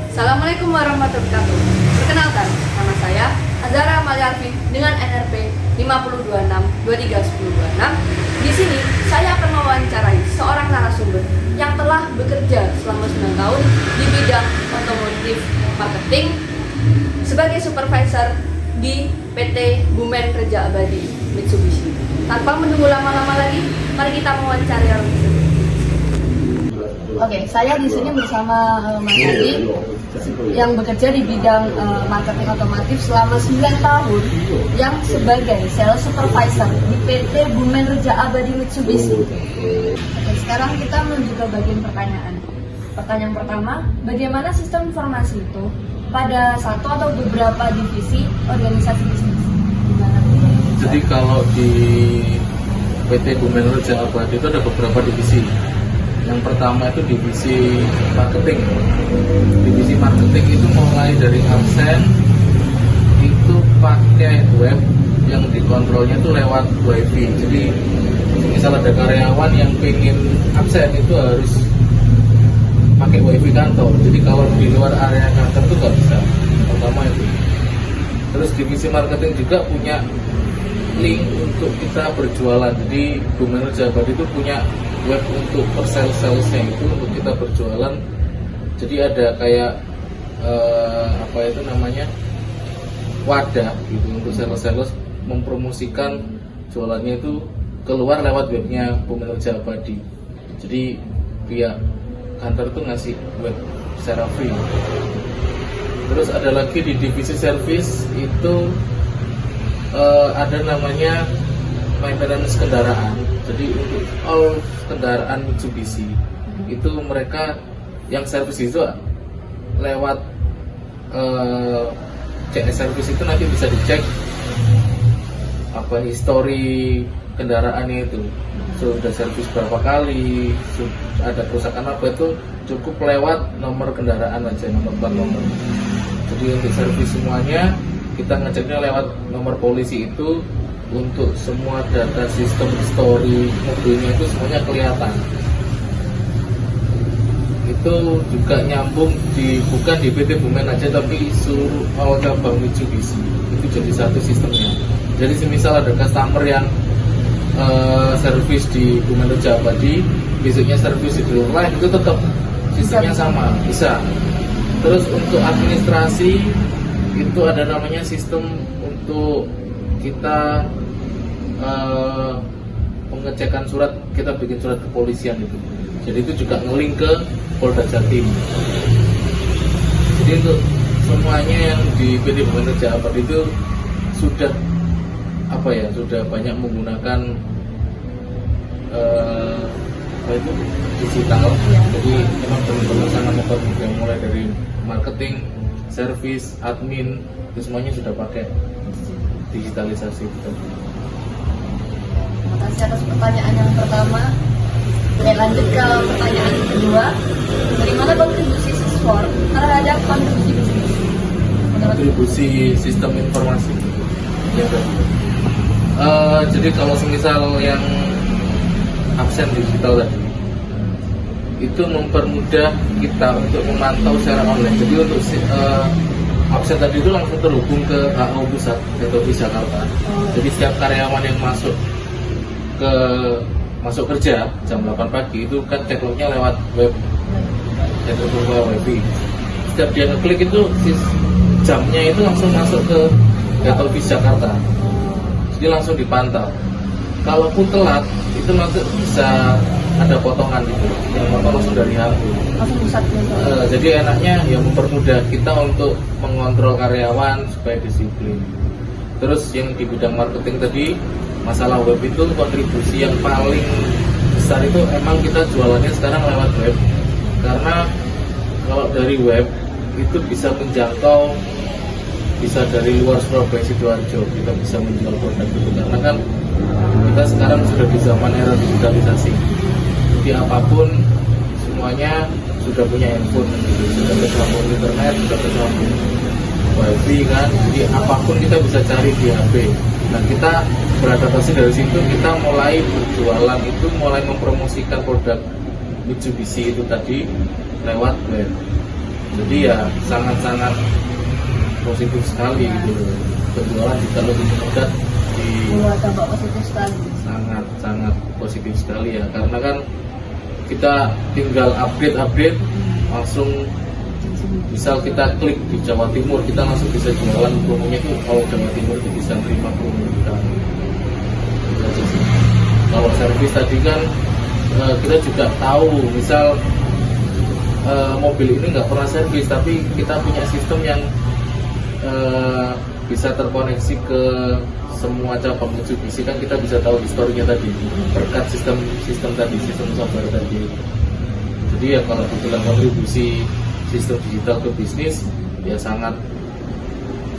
Assalamualaikum warahmatullahi wabarakatuh. Perkenalkan, nama saya Azhara Maliarfi dengan NRP 526231026. Di sini saya akan mewawancarai seorang narasumber yang telah bekerja selama 9 tahun di bidang otomotif marketing sebagai supervisor di PT Bumen Reja Abadi Mitsubishi. Tanpa menunggu lama-lama lagi, mari kita mewawancarai orang tersebut. Oke, saya di sini bersama Mas Adi yang bekerja di bidang marketing otomotif selama 9 tahun yang sebagai sales supervisor di PT Bumen Reja Abadi Mitsubishi. Oke, sekarang kita menuju ke bagian pertanyaan. Pertanyaan pertama, bagaimana sistem informasi itu pada satu atau beberapa divisi organisasi bisnis? Jadi kalau di PT Bumen Reja Abadi itu ada beberapa divisi. Yang pertama itu divisi marketing. Divisi marketing itu mulai dari absen itu pakai web yang dikontrolnya itu lewat WiFi. Jadi misal ada karyawan yang pengen absen itu harus pakai WiFi kantor. Jadi kalau di luar area kantor itu nggak bisa. Pertama itu. Terus divisi marketing juga punya link untuk kita berjualan. Jadi Bumen Reja Abadi itu punya web untuk per salesnya itu untuk kita berjualan. Jadi ada kayak apa itu namanya wadah gitu untuk sales mempromosikan jualannya itu keluar lewat webnya Bumen Reja Abadi. Jadi pihak kantor itu ngasih web secara free. Terus ada lagi di divisi service itu ada namanya maintenance kendaraan. Jadi untuk all kendaraan Mitsubishi itu mereka yang servis itu lewat CS service itu nanti bisa dicek apa histori kendaraannya itu sudah servis berapa kali, ada kerusakan apa, itu cukup lewat nomor kendaraan aja, nomor plat nomor. Jadi untuk servis semuanya kita ngeceknya lewat nomor polisi itu. Untuk semua data sistem story mobilnya itu semuanya kelihatan. Itu juga nyambung bukan di PT Bumen aja, tapi seluruh all cabang Mitsubishi itu jadi satu sistemnya. Jadi semisal ada customer yang servis di Bumen Reja Abadi, besoknya servis di luar lain, itu tetap sistemnya sama, bisa. Terus untuk administrasi itu ada namanya sistem untuk kita pengecekan surat, kita bikin surat kepolisian itu. Jadi itu juga nge-link ke Polda Jatim. Jadi untuk semuanya yang di PT Bumen Reja Abadi itu sudah sudah banyak menggunakan digital. Jadi memang benar-benar sangat mempermudah, mulai dari marketing, service, admin, itu semuanya sudah pakai digitalisasi gitu. Terima kasih atas pertanyaan yang pertama. Oke, lanjut ke pertanyaan kedua. Bagaimana kontribusi Sisfor terhadap kontribusi bisnis? Kontribusi sistem informasi. Ya, jadi kalau semisal yang absen digital tadi, itu mempermudah kita untuk memantau secara online. Jadi untuk absen tadi itu langsung terhubung ke HO Pusat atau di Jakarta. Jadi setiap karyawan yang masuk kerja jam 8 pagi itu kan cek-lognya lewat web, cek-log lewat WiFi. Setiap dia ngeklik itu jamnya itu langsung masuk ke data office Jakarta. Jadi langsung dipantau. Kalaupun telat itu nanti bisa ada potongan gitu, yang potong langsung dari HP. Jadi enaknya ya mempermudah kita untuk mengontrol karyawan supaya disiplin. Terus yang di bidang marketing tadi, masalah web itu kontribusi yang paling besar itu emang kita jualannya sekarang lewat web. Karena kalau dari web itu bisa menjangkau, bisa dari luar Surabaya Sidoarjo kita bisa menjual produk itu, karena kan kita sekarang sudah di zaman era digitalisasi. Jadi apapun semuanya sudah punya handphone gitu, sudah tersambung internet, sudah tersambung WiFi kan. Jadi apapun kita bisa cari di HP. Nah, kita beradaptasi dari situ, kita mulai berjualan itu, mulai mempromosikan produk Mitsubishi itu tadi lewat web. Jadi ya sangat-sangat positif sekali gitu. Penjualan juga lebih meningkat di Wah, tambah positif sekali. sangat positif sekali ya, karena kan kita tinggal update langsung, misal kita klik di Jawa Timur kita langsung bisa jualan, promonya itu kalau Jawa Timur itu bisa terima promo kita. Itu aja sih. Kalau servis tadi kan kita juga tahu, misal mobil ini nggak pernah servis tapi kita punya sistem yang bisa terkoneksi ke semua cabang Mitsubishi, kan kita bisa tahu historinya tadi berkat sistem software tadi. Jadi ya kalau dibilang kontribusi sistem digital ke bisnis ya sangat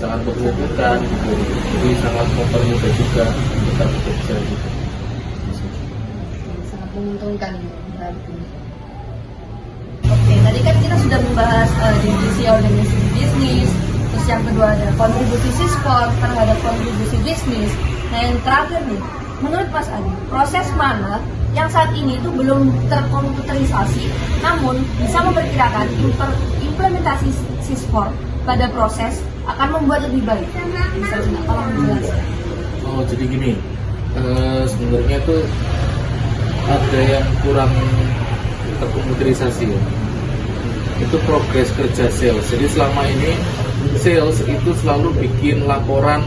menguntungkan gitu. Jadi sangat mempermudah juga kita bekerja gitu. Sangat menguntungkan berarti. Oke, tadi kan kita sudah membahas divisi organisasi bisnis, terus yang kedua ada kontribusi Siskor terhadap kontribusi bisnis. Nah yang terakhir nih, menurut Mas Adi, proses mana yang saat ini itu belum terkomputerisasi, namun bisa memperkirakan implementasi Siskor pada proses akan membuat lebih baik? Misalnya, tolong menjelaskan. Oh jadi gini, sebenarnya tuh ada yang kurang terkomputerisasi ya. Itu progres kerja sales. Jadi selama ini sales itu selalu bikin laporan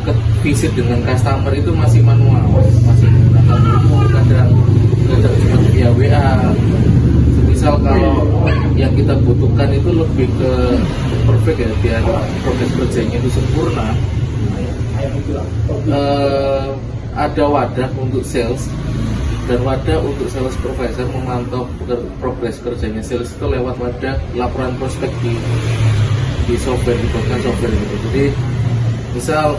ke visit dengan customer itu masih manual, masih menggunakan buku, kadang cuma via WA. Misal kalau yang kita butuhkan itu lebih ke perfect ya, biar progres kerjanya itu sempurna. Ada wadah untuk sales dan wadah untuk sales supervisor memantau progres kerjanya sales itu lewat wadah laporan prospek di software, dibuatkan software gitu. Jadi misal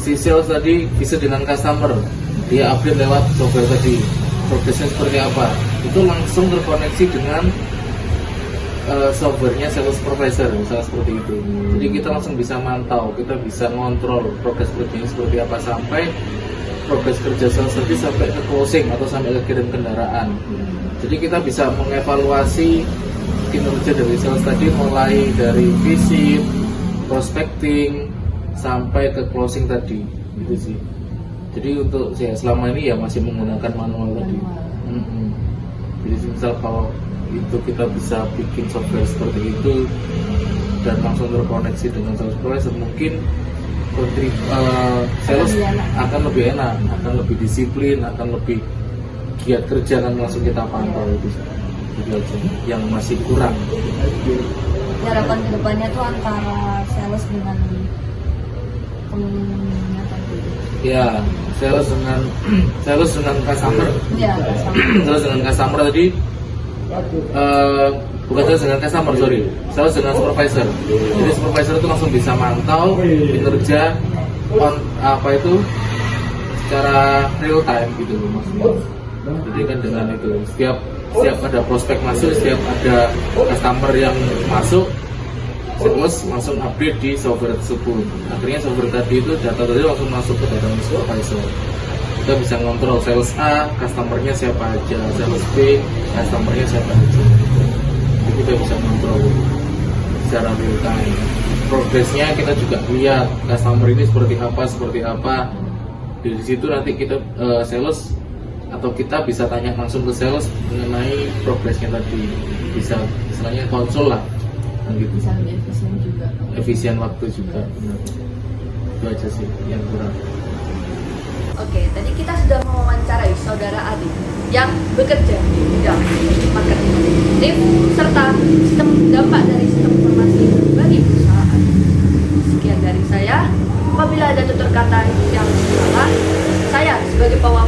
si sales tadi bisa dengan customer, dia update lewat software tadi progresnya seperti apa, itu langsung terkoneksi dengan softwarenya sales supervisor misalnya seperti itu. Jadi kita langsung bisa mantau, kita bisa ngontrol progres kerjanya seperti apa sampai progres kerja sales tadi sampai ke closing atau sampai ke kirim kendaraan. Jadi kita bisa mengevaluasi kinerja dari sales tadi mulai dari visit, prospecting sampai ke closing tadi, gitu sih. Jadi untuk saya selama ini ya masih menggunakan manual tadi. Jadi misal kalau itu kita bisa bikin software seperti itu dan langsung terkoneksi dengan sales supervisor, mungkin sales akan lebih enak, akan lebih disiplin, akan lebih giat kerja dan langsung kita pantau itu aja yang masih kurang. Harapan kedepannya tuh antara sales dengan pengguna tadi. Ya, sales dengan customer. Ya, Sales dengan customer tadi bukan sales dengan customer, sales dengan supervisor. Jadi supervisor itu langsung bisa mantau kinerja secara real time gitu loh maksudnya. Jadi kan dengan itu setiap ada prospek masuk, setiap ada customer yang masuk, sales langsung update di software tersebut. Akhirnya software tadi itu data tadi langsung masuk ke dalam supervisor. Kita bisa ngontrol sales A, customernya siapa aja, sales B, customernya siapa aja. Jadi kita bisa ngontrol secara real time. Progresnya kita juga lihat customer ini seperti apa. Di situ nanti kita sales atau kita bisa tanya langsung ke sales mengenai progresnya tadi. Bisa istilahnya konsul lah, gitu. bisa lebih efisien juga. Efisien waktu juga. Benar. Itu aja sih yang kurang. Oke, tadi kita sudah mewawancarai saudara Adi yang bekerja di bidang marketing otomotif serta sistem dampak dari sistem informasi bagi perusahaan. Sekian dari saya. Apabila ada tutur kata yang salah, saya sebagai pawang